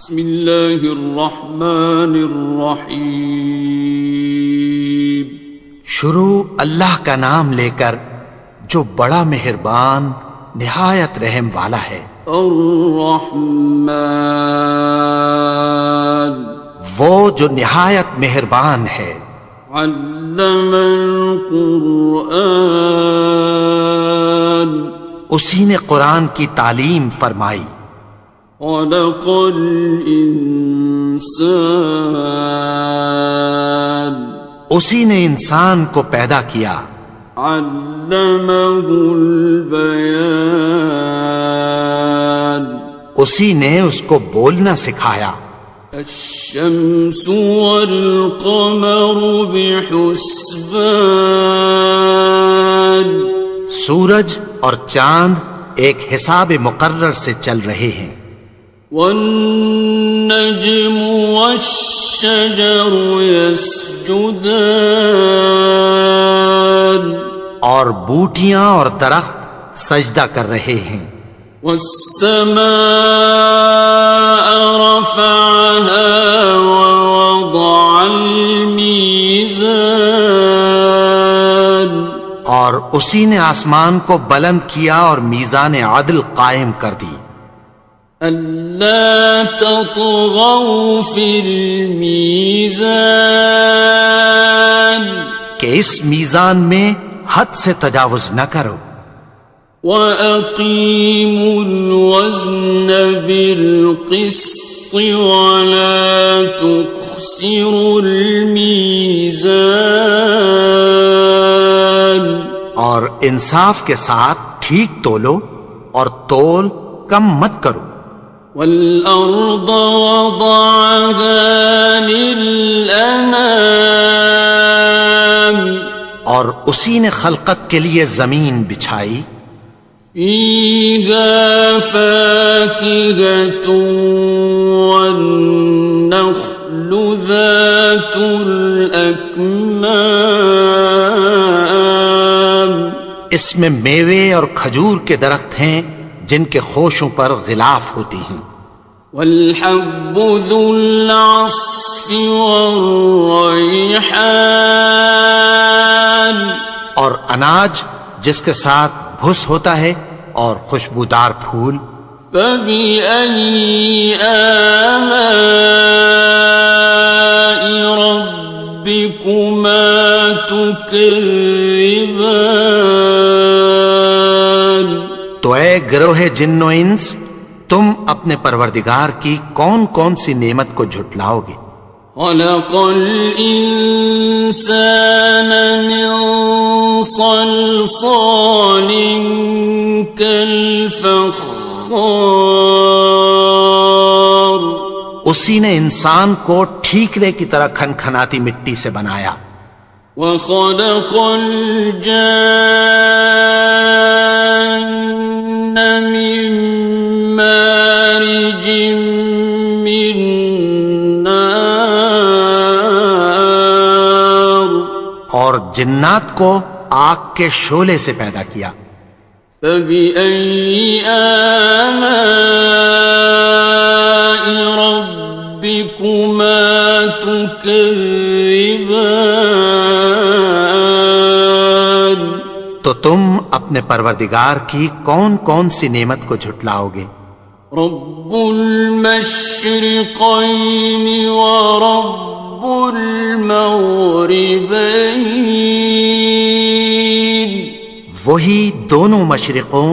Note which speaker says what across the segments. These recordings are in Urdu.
Speaker 1: بسم اللہ الرحمن الرحیم.
Speaker 2: شروع اللہ کا نام لے کر جو بڑا مہربان نہایت رحم والا ہے.
Speaker 1: الرحمن
Speaker 2: وہ جو نہایت مہربان ہے.
Speaker 1: علم القرآن
Speaker 2: اسی نے قرآن کی تعلیم فرمائی.
Speaker 1: خلق الانسان
Speaker 2: اسی نے انسان کو پیدا کیا.
Speaker 1: علمہ البیان
Speaker 2: اسی نے اس کو بولنا سکھایا.
Speaker 1: الشمس والقمر بحسبان
Speaker 2: سورج اور چاند ایک حساب مقرر سے چل رہے ہیں.
Speaker 1: والنجم والشجر يسجدان
Speaker 2: اور بوٹیاں اور درخت سجدہ کر رہے ہیں.
Speaker 1: والسماء رفعها ووضع الميزان
Speaker 2: اور اسی نے آسمان کو بلند کیا اور میزان عدل قائم کر دی.
Speaker 1: ألا تطغوا في الميزان
Speaker 2: کہ اس میزان میں حد سے تجاوز نہ کرو.
Speaker 1: وَأَقِيمُوا الْوَزْنَ بِالْقِسْطِ وَلَا تُخْسِرُوا الْمِيزَانَ
Speaker 2: اور انصاف کے ساتھ ٹھیک تولو اور تول کم مت کرو.
Speaker 1: وَالْأَرْضَ وَضَعَهَا لِلْأَنَامِ
Speaker 2: اور اسی نے خلقت کے لیے زمین بچھائی.
Speaker 1: فِيهَا فَاكِهَةٌ وَالنَّخْلُ ذَاتُ الْأَكْمَامِ
Speaker 2: اس میں میوے اور کھجور کے درخت ہیں جن کے خوشوں پر غلاف ہوتی ہیں.
Speaker 1: وَالْحَبُّ ذُو الْعَصْفِ وَالرَّيْحَانِ
Speaker 2: اور اناج جس کے ساتھ بھس ہوتا ہے اور خوشبودار پھول.
Speaker 1: فَبِأَيِّ آلَاءِ رَبِّكُمَا تُكَذِّبَانِ
Speaker 2: تو اے گروہ جن و انس تم اپنے پروردگار کی کون کون سی نعمت کو جھٹلاؤ گے.
Speaker 1: خلق الانسان من صلصال كالفخار
Speaker 2: اسی نے انسان کو ٹھیکرے کی طرح کھنکھناتی مٹی سے بنایا.
Speaker 1: وخلق الجان من مارج من نار
Speaker 2: اور جنات کو آگ کے شعلے سے پیدا کیا.
Speaker 1: فبأي آلاء ربكما تكذبان
Speaker 2: تو تم اپنے پروردگار کی کون کون سی نعمت کو جھٹلاؤ گے.
Speaker 1: رب المشرقين ورب المغربين
Speaker 2: وہی دونوں مشرقوں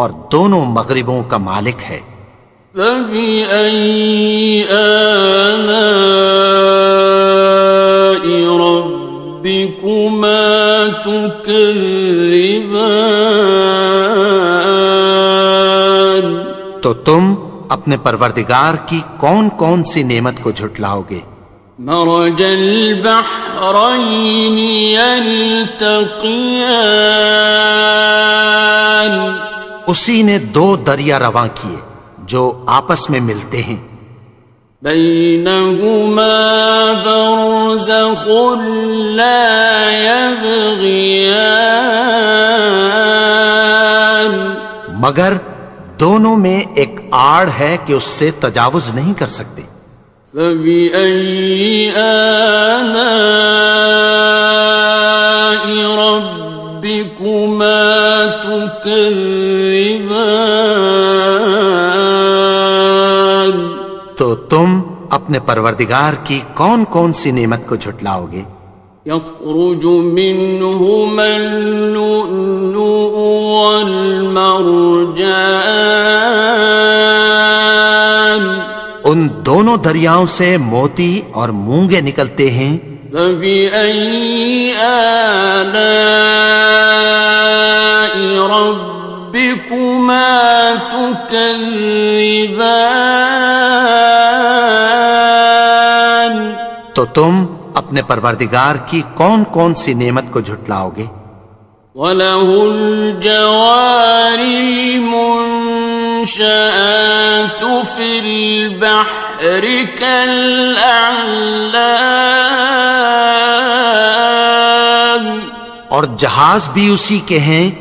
Speaker 2: اور دونوں مغربوں کا مالک ہے.
Speaker 1: فبأي آلاء ربكما تكذبان
Speaker 2: تو تم اپنے پروردگار کی کون کون سی نعمت کو جھٹلاؤ گے.
Speaker 1: مرج البحرين يلتقيان
Speaker 2: اسی نے دو دریا رواں کیے جو آپس میں ملتے ہیں.
Speaker 1: بينهما برزخ لا يبغيان
Speaker 2: مگر دونوں میں ایک آڑ ہے کہ اس سے تجاوز نہیں کر سکتے۔
Speaker 1: فبأي آلاء ربكما تكذبان؟
Speaker 2: تو تم اپنے پروردگار کی کون کون سی نعمت کو جھٹلاؤ گے؟
Speaker 1: يخرج منهما اللؤلؤ والمرجان،
Speaker 2: ان دونوں دریاؤں سے موتی اور مونگے نکلتے ہیں۔
Speaker 1: فبأي آلاء ربكما تكذبان؟
Speaker 2: تو تم اپنے پروردگار کی کون کون سی نعمت کو جھٹلاؤ گے؟
Speaker 1: وَلَهُ الْجَوَارِ الْمُنشَآتُ فِي الْبَحْرِ كَالْأَعْلَامِ،
Speaker 2: اور جہاز بھی اسی کے ہیں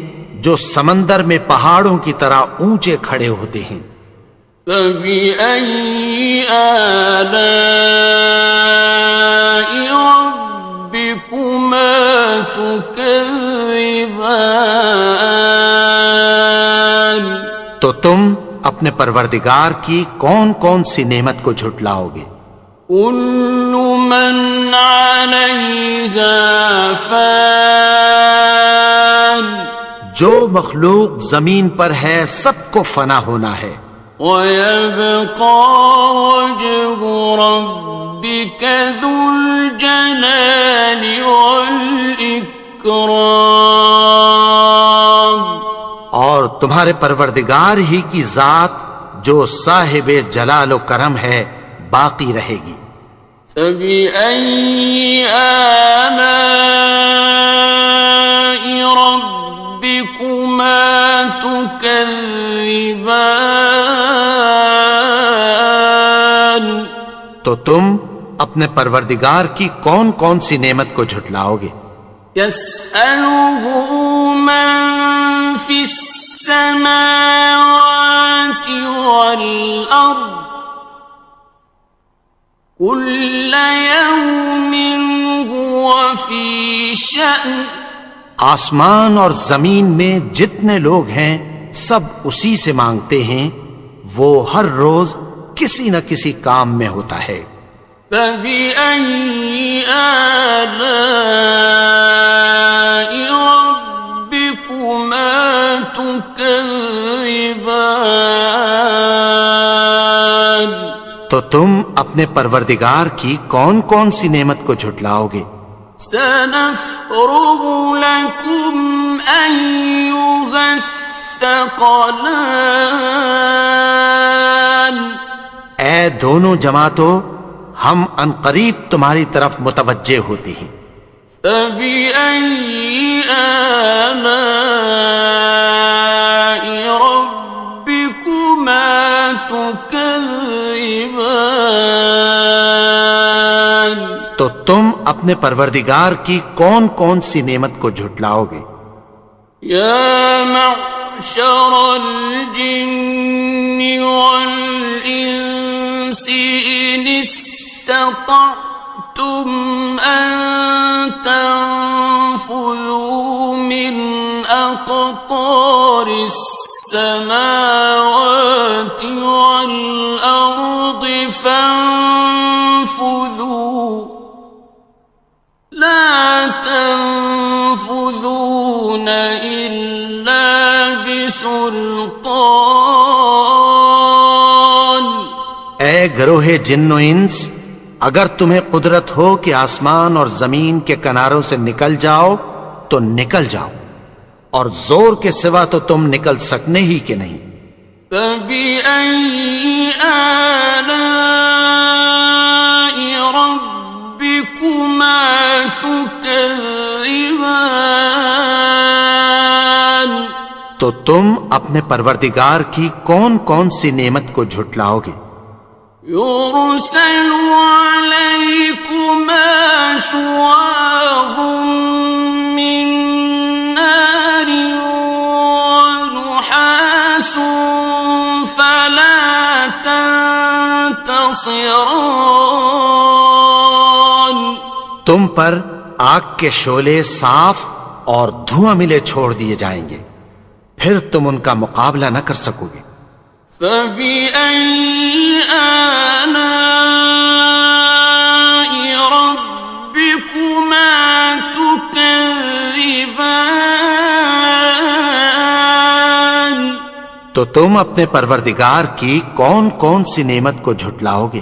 Speaker 2: جو سمندر میں پہاڑوں کی طرح اونچے کھڑے ہوتے ہیں۔
Speaker 1: فَبِأَيِّ آلَاءِ رَبِّكُمَا تُكَذِّبَانِ؟
Speaker 2: تو تم اپنے پروردگار کی کون کون سی نعمت کو جھٹلاؤ گے؟
Speaker 1: كُلُّ مَنْ عَلَيْهَا فَانٍ،
Speaker 2: جو مخلوق زمین پر ہے سب کو فنا ہونا ہے۔
Speaker 1: وَيَبْقَى وَجْهُ رَبِّكَ ذُو الْجَلَالِ وَالْإِكْرَامِ،
Speaker 2: اور تمہارے پروردگار ہی کی ذات جو صاحب جلال و کرم ہے باقی رہے گی۔
Speaker 1: فَبِأَيِّ آلَاءِ رَبِّكُمَا تُكَذِّبَانِ؟
Speaker 2: تو تم اپنے پروردگار کی کون کون سی نعمت کو جھٹلاؤ گے؟
Speaker 1: يَسْأَلُهُ مَن فِي السَّمَاوَاتِ وَالْأَرْضِ كُلَّ يَوْمٍ هُوَ فِي شَأْنٍ،
Speaker 2: آسمان اور زمین میں جتنے لوگ ہیں سب اسی سے مانگتے ہیں، وہ ہر روز کسی نہ کسی کام میں ہوتا ہے۔
Speaker 1: فَبِأَيِّ آلَاءِ رَبِّكُمَا تُكَذِّبَانِ؟
Speaker 2: تو تم اپنے پروردگار کی کون کون سی نعمت کو جھٹلاؤ گے؟
Speaker 1: سَنَفْرُغُ لَكُمْ أَيُّهَ الثَّقَلَانِ،
Speaker 2: اے دونوں جماعتوں، ہم عنقریب تمہاری طرف متوجہ ہوتے ہیں۔
Speaker 1: فَبِأَيِّ آلَاءِ رَبِّكُمَا تُكَذِّبَانِ؟
Speaker 2: تو تم اپنے پروردگار کی کون کون سی نعمت کو جھٹلاؤ گے؟
Speaker 1: يَا مَعْشَرَ الْجِنِّ وَالْإِنسِ إِنِ اسْتَطَعْتُمْ أَن تَنفُذُوا مِنْ أَقْطَارِ السَّمَاوَاتِ وَالْأَرْضِ فَانفُذُوا لَا تَنفُذُونَ إِلَّا بِسُلْطَانٍ۔
Speaker 2: اے گروہ جن و انس، اگر تمہیں قدرت ہو کہ آسمان اور زمین کے کناروں سے نکل جاؤ تو نکل جاؤ، اور زور کے سوا تو تم نکل سکنے ہی کہ نہیں۔
Speaker 1: فَبِأَيِّ آلَاءِ رَبِّكُمَا تُكَذِّبَانِ؟
Speaker 2: تو تم اپنے پروردگار کی کون کون سی نعمت کو جھٹلاؤ گے؟
Speaker 1: يُرْسَلُ عَلَيْكُمَا شُوَاظٌ مِّن نَّارٍ وَنُحَاسٌ فَلَا خاسران.
Speaker 2: تم پر آگ کے شعلے صاف اور دھواں ملے چھوڑ دیے جائیں گے، پھر تم ان کا مقابلہ نہ کر سکو گے۔
Speaker 1: فَبِأَيِّ آلَاءِ رَبِّكُمَا تُكَذِّبَانِ.
Speaker 2: تو تم اپنے پروردگار کی کون کون سی نعمت کو جھٹلاؤ گے؟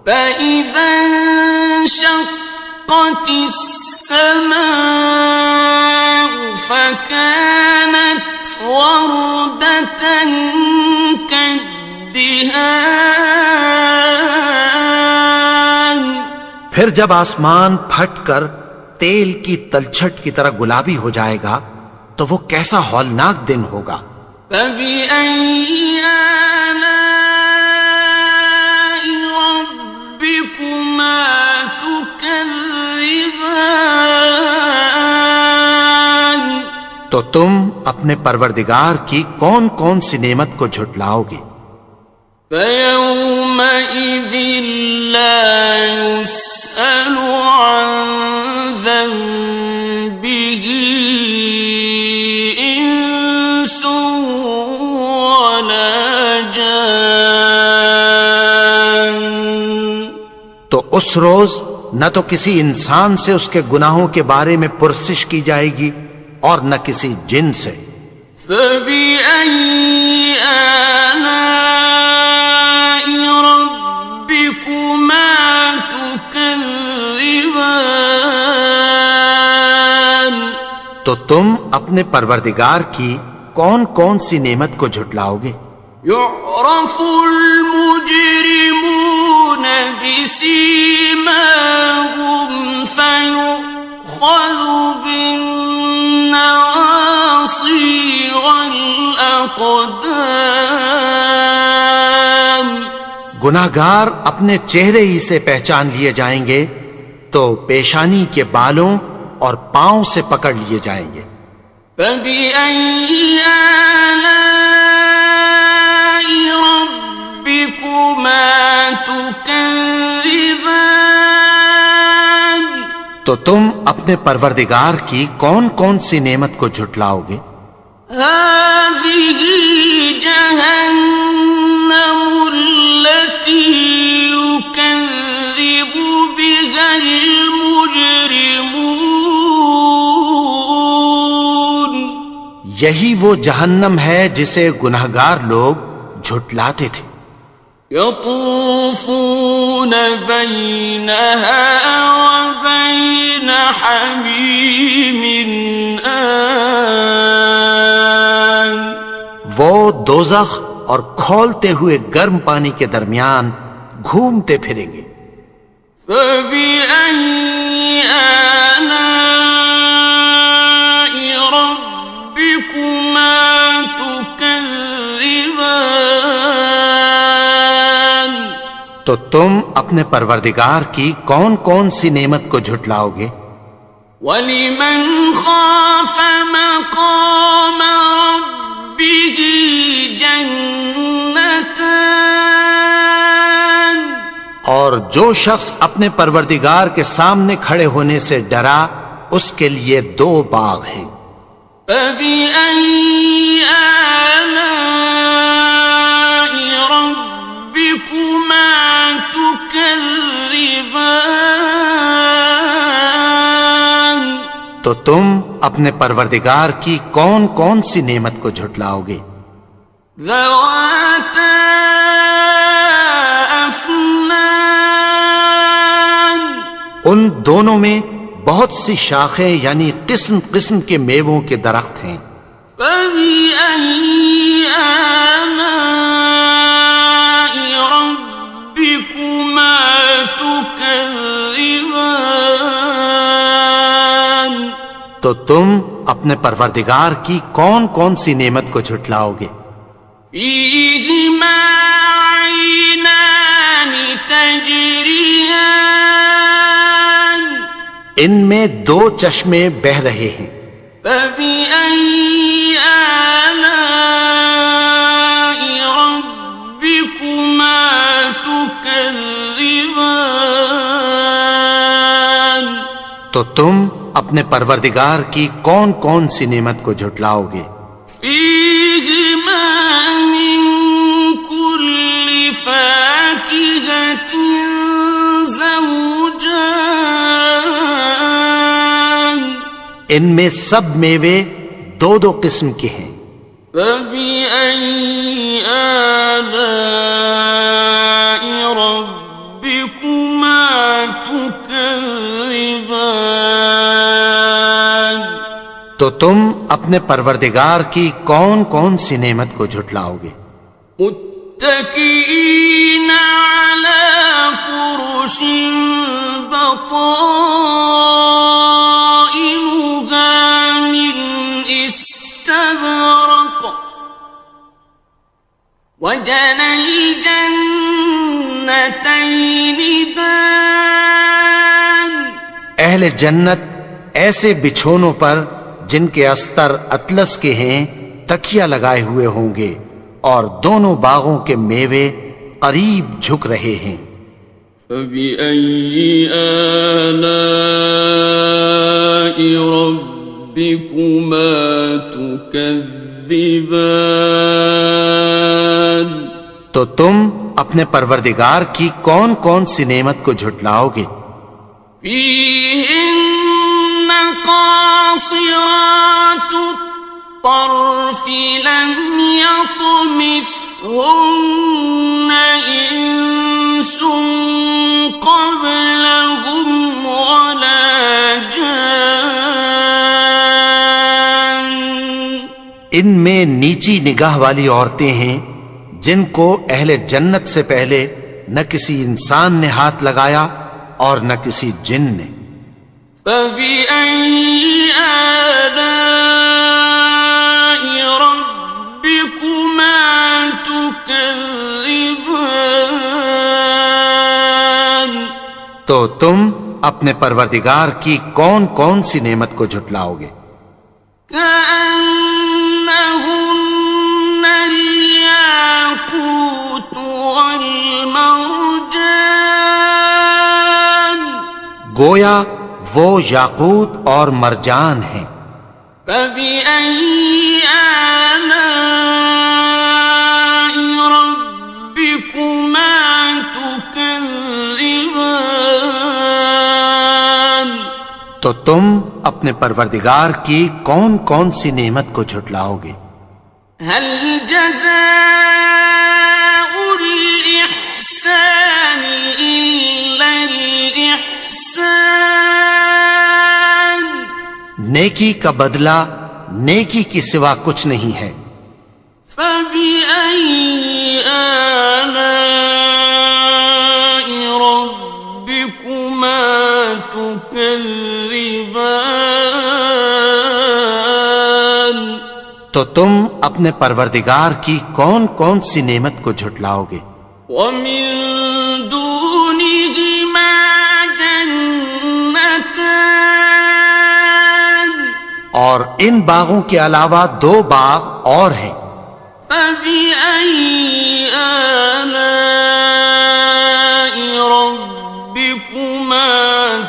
Speaker 1: فَإِذَا انشَقَّتِ السَّمَاءُ فَكَانَتْ وَرْدَةً كَالدِّهَانِ.
Speaker 2: پھر جب آسمان پھٹ کر تیل کی تلچھٹ کی طرح گلابی ہو جائے گا تو وہ کیسا ہولناک دن ہوگا۔
Speaker 1: فَبِأَيِّ آلَاءِ رَبِّكُمَا تُكَذِّبَانِ.
Speaker 2: تو تم اپنے پروردگار کی کون کون سی نعمت کو جھٹلاؤ گے؟
Speaker 1: فَيَوْمَئِذٍ لَا يُسْأَلُ عَنْ ذَنبِهِ إِنسٌ وَلَا جَانٌ.
Speaker 2: تو اس روز نہ تو کسی انسان سے اس کے گناہوں کے بارے میں پرسش کی جائے گی اور نہ کسی جن سے۔
Speaker 1: فَبِأَيِّ آلَاءِ رَبِّكُمَا تُكَذِّبَانِ.
Speaker 2: تو تم اپنے پروردگار کی کون کون سی نعمت کو جھٹلاؤ گے؟
Speaker 1: يُعْرَفُ الْمُجْرِمُونَ بِسِيمَاهُمْ فَيُؤْخَذُ بِالنَّوَاصِي وَالْأَقْدَامِ.
Speaker 2: گناہگار اپنے چہرے ہی سے پہچان لیے جائیں گے تو پیشانی کے بالوں اور پاؤں سے پکڑ لیے جائیں گے۔
Speaker 1: فَبِأَيِّ آلَاءِ رَبِّكُمَا تُكَذِّبَانِ.
Speaker 2: تو تم اپنے پروردگار کی کون کون سی نعمت کو جھٹلاؤ گے؟
Speaker 1: هَٰذِهِ جَهَنَّمُ الَّتِي يُكَذِّبُ بِهَا الْمُجْرِمُونَ.
Speaker 2: یہی وہ جہنم ہے جسے گناہگار لوگ جھٹلاتے تھے۔
Speaker 1: يَطُوفُونَ بَيْنَهَا وَبَيْنَ حَمِيمٍ آنٍ.
Speaker 2: وہ دوزخ اور کھولتے ہوئے گرم پانی کے درمیان گھومتے پھریں گے۔
Speaker 1: فَبِأَيِّ آلَاءِ رَبِّكُمَا تُكَذِّبَانِ.
Speaker 2: تو تم اپنے پروردگار کی کون کون سی نعمت کو جھٹلاؤ گے؟
Speaker 1: وَلِمَنْ خَافَ مَقَامَ رَبِّهِ جَنَّتَانِ.
Speaker 2: اور جو شخص اپنے پروردگار کے سامنے کھڑے ہونے سے ڈرا اس کے لیے 2 باغ ہیں۔
Speaker 1: فَبِأَيِّ آلَاءِ رَبِّكُمَا تُكَذِّبَانِ.
Speaker 2: تو تم اپنے پروردگار کی کون کون سی نعمت کو جھٹلاؤ گے؟
Speaker 1: ذَوَاتَا أَفْنَانٍ.
Speaker 2: ان دونوں میں بہت سی شاخیں یعنی قسم قسم کے میووں کے درخت ہیں۔
Speaker 1: فَبِأَيِّ آلَاءِ رَبِّكُمَا تُكَذِّبَانِ.
Speaker 2: تو تم اپنے پروردگار کی کون کون سی نعمت کو جھٹلاؤ گے؟
Speaker 1: فِيهِمَا عَيْنَانِ تَجْرِيَانِ.
Speaker 2: ان میں 2 چشمے بہہ رہے ہیں۔
Speaker 1: فَبِأَيِّ آلَاءِ رَبِّكُمَا تُكَذِّبَانِ. تكذبان
Speaker 2: تو تم اپنے پروردگار کی کون کون سی نعمت کو جھٹلاؤ گے؟
Speaker 1: فيهما من كل فاكهة زوجان
Speaker 2: ان میں سب میوے دو دو قسم کے ہیں۔
Speaker 1: فبأي آلاء ربكما تكذبان
Speaker 2: تو تم اپنے پروردگار کی کون کون سی نعمت کو جھٹلاؤ گے؟
Speaker 1: متكئين على فرش بطائنها من استبرق وجنى الجنتين دان
Speaker 2: اہل جنت ایسے بچھونوں پر جن کے استر اطلس کے ہیں تکیہ لگائے ہوئے ہوں گے اور دونوں باغوں کے میوے قریب جھک رہے ہیں۔
Speaker 1: فبأي آلاء ربكما تكذبان
Speaker 2: تو تم اپنے پروردگار کی کون کون سی نعمت کو جھٹلاؤ گے؟
Speaker 1: فيهن قاصرات الطرف لم يطمثهن إنس قبلهم ولا جان
Speaker 2: ان میں نیچی نگاہ والی عورتیں ہیں جن کو اہل جنت سے پہلے نہ کسی انسان نے ہاتھ لگایا اور نہ کسی جن نے۔
Speaker 1: فبأي آلاء ربكما تكذبان
Speaker 2: تو تم اپنے پروردگار کی کون کون سی نعمت کو جھٹلاؤ گے؟
Speaker 1: كأنهن الياقوت والمرجان
Speaker 2: گویا وہ یاقوت اور مرجان ہیں۔
Speaker 1: فبأي آلاء ربكما تكذبان
Speaker 2: تو تم اپنے پروردگار کی کون کون سی نعمت کو جھٹلاؤ گے؟
Speaker 1: هل جزاء الإحسان إلا الإحسان
Speaker 2: نیکی کا بدلہ نیکی کی سوا کچھ نہیں ہے۔
Speaker 1: فبأي آلاء ربكما تكذبان
Speaker 2: تو تم اپنے پروردگار کی کون کون سی نعمت کو جھٹلاؤ گے؟
Speaker 1: ومن دونهما جنتان
Speaker 2: اور ان باغوں کے علاوہ دو باغ اور ہیں۔
Speaker 1: فبأي آلاء ربكما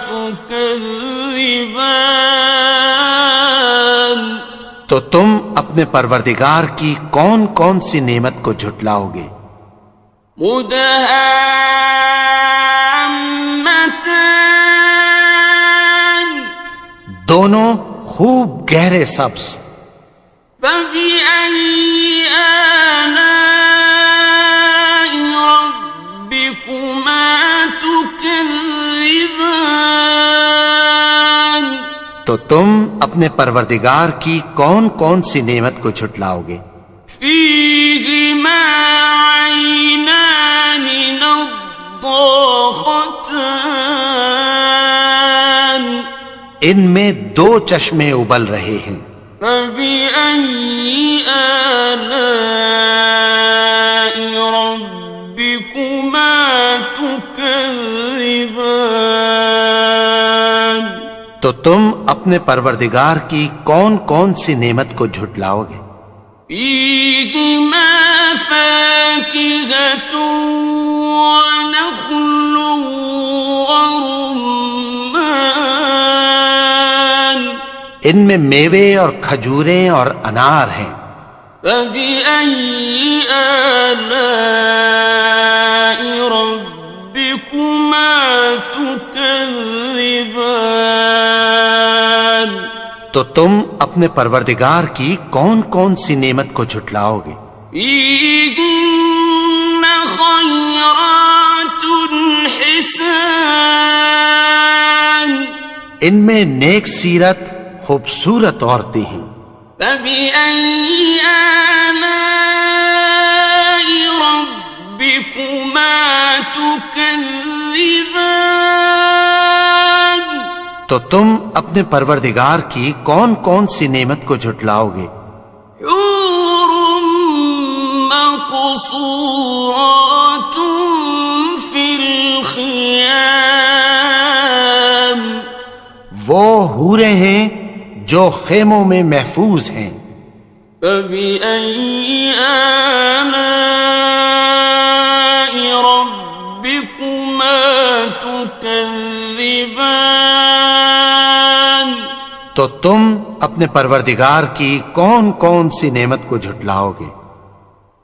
Speaker 1: تكذبان
Speaker 2: تو تم اپنے پروردگار کی کون کون سی نعمت کو جھٹلاؤ گے؟
Speaker 1: مدهامتان
Speaker 2: دونوں خوب گہرے سبز۔
Speaker 1: فبأي آلاء ربكما تكذبان
Speaker 2: تو تم اپنے پروردگار کی کون کون سی نعمت کو جھٹلاؤ گے؟
Speaker 1: فيهما عينان نضاختان
Speaker 2: ان میں دو چشمے ابل رہے ہیں۔
Speaker 1: فبأي آلاء ربكما تكذبان
Speaker 2: تو تم اپنے پروردگار کی کون کون سی نعمت کو جھٹلاؤ گے؟
Speaker 1: فيهما فاكهة ونخل ورمان
Speaker 2: ان میں میوے اور کھجوریں اور انار ہیں.
Speaker 1: فبأي آلاء ربكما تكذبان
Speaker 2: تو تم اپنے پروردگار کی کون کون سی نعمت کو جھٹلاؤ گے؟
Speaker 1: فيهن خيرات حسان
Speaker 2: ان میں نیک سیرت خوبصورت عورتیں ہیں.
Speaker 1: فبأي آلاء ربكما تكذبان
Speaker 2: تو تم اپنے پروردگار کی کون کون سی نعمت کو جھٹلاؤ گے؟
Speaker 1: حور مقصورات في الخيام
Speaker 2: وہ حوریں ہیں جو خیموں میں محفوظ ہیں.
Speaker 1: فبأي آلاء ربكما تكذبان
Speaker 2: تو تم اپنے پروردگار کی کون کون سی نعمت کو جھٹلاؤ گے؟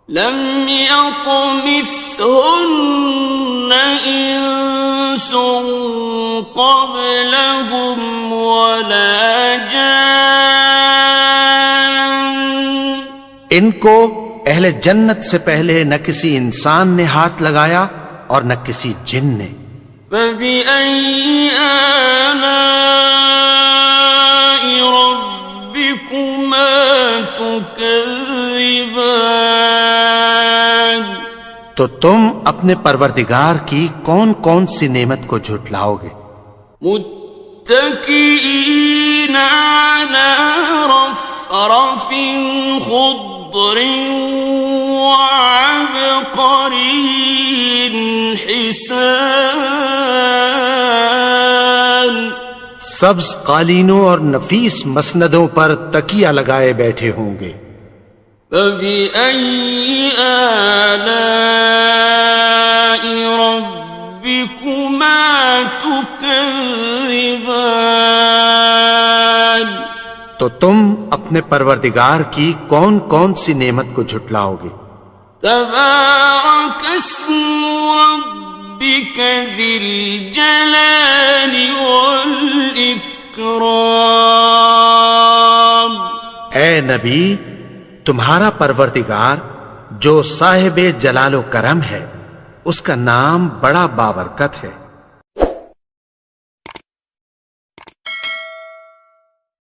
Speaker 1: لم يطمثهن إنس قبلهم ولا جان
Speaker 2: ان کو اہل جنت سے پہلے نہ کسی انسان نے ہاتھ لگایا اور نہ کسی جن نے.
Speaker 1: فبأي آلاء ربكما تكذبان
Speaker 2: تو تم اپنے پروردگار کی کون کون سی نعمت کو جھٹلاؤ گے؟
Speaker 1: متكئين على رفرف خضر وعبقري حسان
Speaker 2: سبز قالینوں اور نفیس مسندوں پر تکیہ لگائے بیٹھے ہوں گے.
Speaker 1: فبأي آلاء ربكما تكذبان
Speaker 2: تو تم اپنے پروردگار کی کون کون سی نعمت کو جھٹلاؤ گے؟
Speaker 1: تبارك اسم ربك ذي الجلال والإكرام
Speaker 2: اے نبی، تمہارا پروردگار جو صاحب جلال و کرم ہے، اس کا نام بڑا بابرکت ہے.